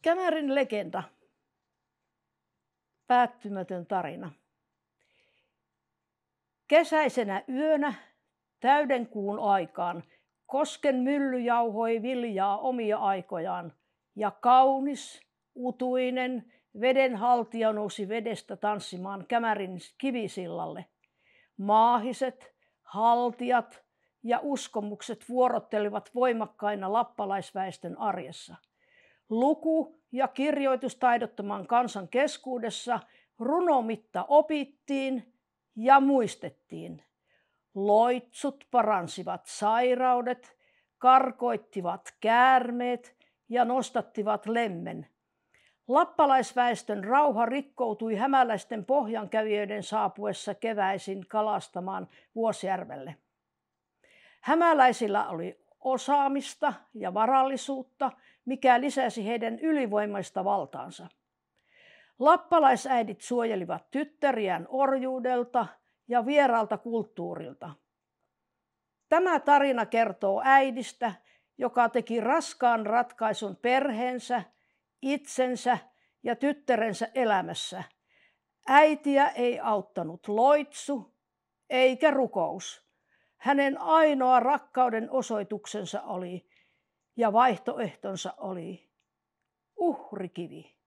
Kämärin legenda. Päättymätön tarina. Kesäisenä yönä täyden kuun aikaan Kosken mylly jauhoi viljaa omia aikojaan, ja kaunis, utuinen vedenhaltija nousi vedestä tanssimaan Kämärin kivisillalle. Maahiset, haltijat ja uskomukset vuorottelivat voimakkaina lappalaisväestön arjessa. Luku- ja kirjoitustaidottoman kansan keskuudessa runomitta opittiin ja muistettiin. Loitsut paransivat sairaudet, karkoittivat käärmeet ja nostattivat lemmen. Lappalaisväestön rauha rikkoutui hämäläisten pohjankävijöiden saapuessa keväisin kalastamaan Vuosjärvelle. Hämäläisillä oli osaamista ja varallisuutta, mikä lisäsi heidän ylivoimaista valtaansa. Lappalaisäidit suojelivat tyttäriään orjuudelta ja vieraalta kulttuurilta. Tämä tarina kertoo äidistä, joka teki raskaan ratkaisun perheensä, itsensä ja tyttärensä elämässä. Äitiä ei auttanut loitsu eikä rukous. Hänen ainoa rakkauden osoituksensa oli ja vaihtoehtonsa oli uhrikivi.